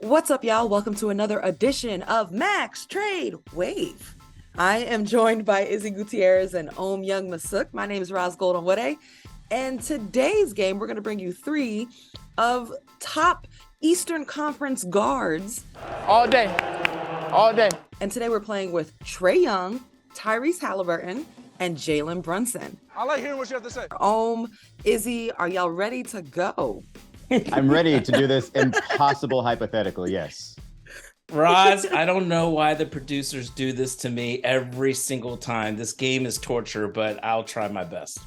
What's up, y'all? Welcome to another edition of Max Trade Wave. I am joined by Izzy Gutierrez and Youngmisuk. My name is Ros Gold-Onwude. And today's game, we're going to bring you three of top Eastern Conference guards. All day. All day. And today we're playing with Trae Young, Tyrese Haliburton, and Jalen Brunson. I like hearing what you have to say. Izzy, are y'all ready to go? I'm ready to do this impossible hypothetical, yes. Roz, I don't know why the producers do this to me every single time. This game is torture, but I'll try my best.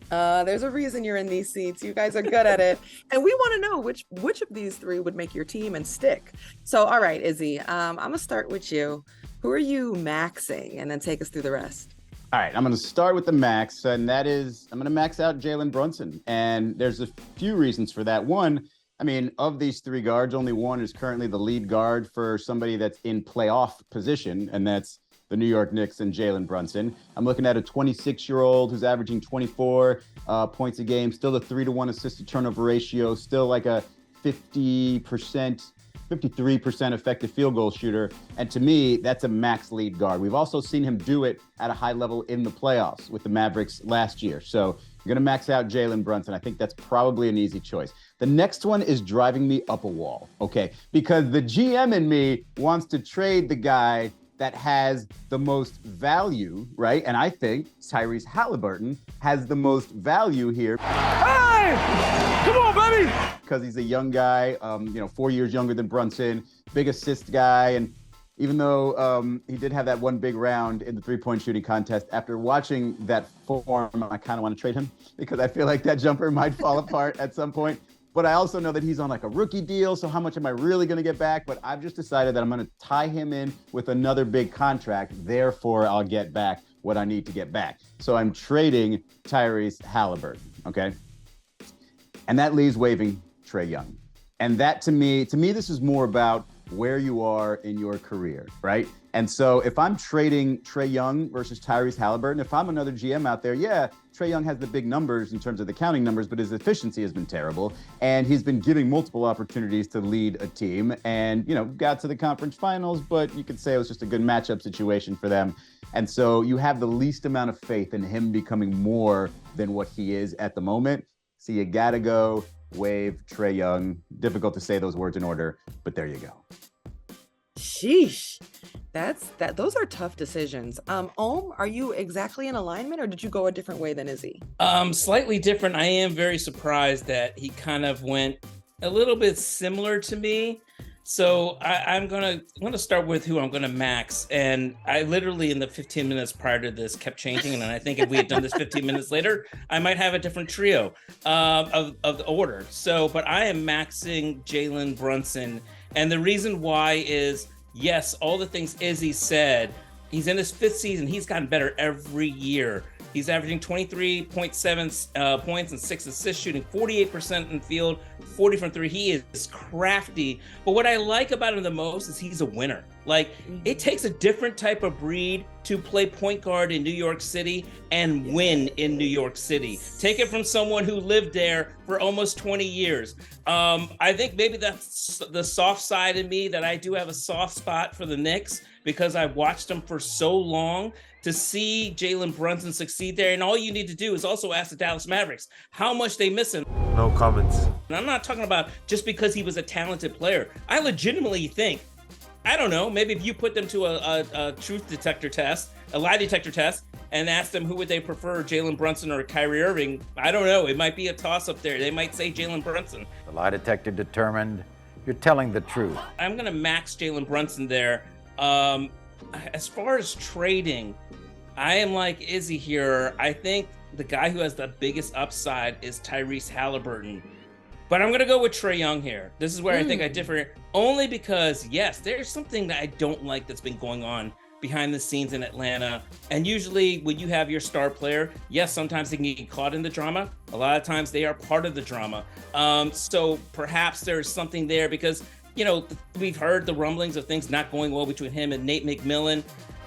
There's a reason you're in these seats. You guys are good at it. And we want to know which of these three would make your team and stick. So, all right, Izzy, I'm going to start with you. Who are you maxing? And then take us through the rest. All right, I'm going to start with the max, and that is I'm going to max out Jalen Brunson. And there's a few reasons for that. One, I mean, of these three guards, only one is currently the lead guard for somebody that's in playoff position, and that's the New York Knicks and Jalen Brunson. I'm looking at a 26-year-old who's averaging 24 points a game, still a 3-to-1 assist-to-turnover ratio, still like a 53% effective field goal shooter. And to me, that's a max lead guard. We've also seen him do it at a high level in the playoffs with the Mavericks last year. So you're going to max out Jalen Brunson. I think that's probably an easy choice. The next one is driving me up a wall, okay? Because the GM in me wants to trade the guy that has the most value, right? And I think Tyrese Haliburton has the most value here. Hey! Come on, baby! Because he's a young guy, 4 years younger than Brunson, big assist guy. And even though he did have that one big round in the three-point shooting contest, after watching that form, I kind of want to trade him because I feel like that jumper might fall apart at some point. But I also know that he's on like a rookie deal. So how much am I really going to get back? But I've just decided that I'm going to tie him in with another big contract. Therefore, I'll get back what I need to get back. So I'm trading Tyrese Haliburton, okay? And that leaves waiving Trae Young. And that to me, this is more about where you are in your career, right? And so if I'm trading Trae Young versus Tyrese Haliburton, if I'm another GM out there, yeah, Trae Young has the big numbers in terms of the counting numbers, but his efficiency has been terrible. And he's been giving multiple opportunities to lead a team and, got to the conference finals, but you could say it was just a good matchup situation for them. And so you have the least amount of faith in him becoming more than what he is at the moment. So you gotta go Waive Trae Young. Difficult to say those words in order, but there you go. Sheesh. Those are tough decisions. Are you exactly in alignment or did you go a different way than Izzy? Slightly different. I am very surprised that he kind of went a little bit similar to me. So I'm gonna start with who I'm gonna max, and I literally in the 15 minutes prior to this kept changing, and I think if we had done this 15 minutes later, I might have a different trio of the order. So, but I am maxing Jalen Brunson, and the reason why is yes, all the things Izzy said. He's in his fifth season. He's gotten better every year. He's averaging 23.7 points and 6 assists, shooting 48% in field, 40 from 3. He is crafty. But what I like about him the most is he's a winner. Like, it takes a different type of breed to play point guard in New York City and win in New York City. Take it from someone who lived there for almost 20 years. I think maybe that's the soft side in me, that I do have a soft spot for the Knicks because I've watched them for so long. To see Jalen Brunson succeed there, and all you need to do is also ask the Dallas Mavericks how much they miss him. No comments. And I'm not talking about just because he was a talented player. I legitimately think, I don't know, maybe if you put them to a truth detector test, a lie detector test, and ask them who would they prefer, Jalen Brunson or Kyrie Irving, I don't know. It might be a toss-up there. They might say Jalen Brunson. The lie detector determined you're telling the truth. I'm going to max Jalen Brunson there. As far as trading, I am like Izzy here. I think the guy who has the biggest upside is Tyrese Haliburton. But I'm going to go with Trae Young here. This is where I think I differ, only because, yes, there's something that I don't like that's been going on behind the scenes in Atlanta. And usually when you have your star player, yes, sometimes they can get caught in the drama. A lot of times they are part of the drama. So perhaps there's something there because, we've heard the rumblings of things not going well between him and Nate McMillan.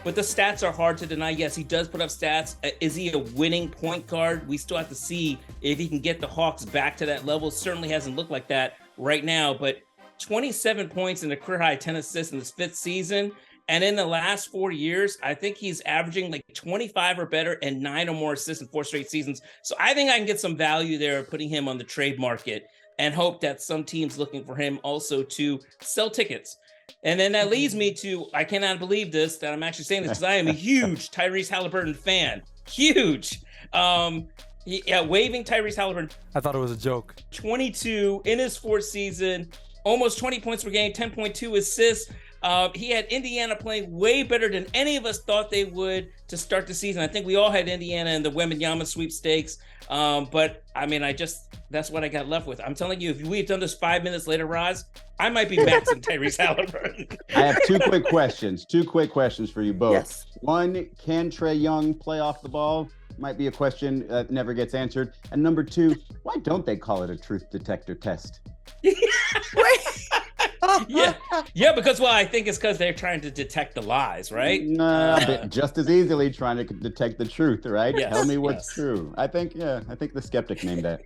But the stats are hard to deny. Yes, he does put up stats. Is he a winning point guard? We still have to see if he can get the Hawks back to that level. Certainly hasn't looked like that right now. But 27 points and a career high 10 assists in his 5th season. And in the last 4 years, I think he's averaging like 25 or better and 9 or more assists in 4 straight seasons. So I think I can get some value there putting him on the trade market and hope that some teams looking for him also to sell tickets. And then that leads me to, I cannot believe this, that I'm actually saying this because I am a huge Tyrese Haliburton fan. Huge. Waiving Tyrese Haliburton. I thought it was a joke. 22 in his 4th season, almost 20 points per game, 10.2 assists. He had Indiana playing way better than any of us thought they would to start the season. I think we all had Indiana in the Wembanyama sweepstakes. But I mean, that's what I got left with. I'm telling you, if we had done this 5 minutes later, Roz, I might be maxing Tyrese Haliburton. I have two quick questions for you both. Yes. One, can Trae Young play off the ball? Might be a question that never gets answered. And number 2, why don't they call it a truth detector test? Yeah, because I think it's because they're trying to detect the lies, right? No, just as easily trying to detect the truth, right? Yes, Tell me what's true. I think the skeptic named that.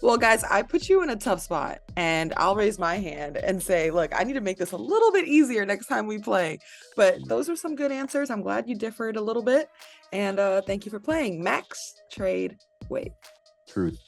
Well, guys, I put you in a tough spot, and I'll raise my hand and say, look, I need to make this a little bit easier next time we play. But those are some good answers. I'm glad you differed a little bit. And thank you for playing. Max, trade, wait. Truth.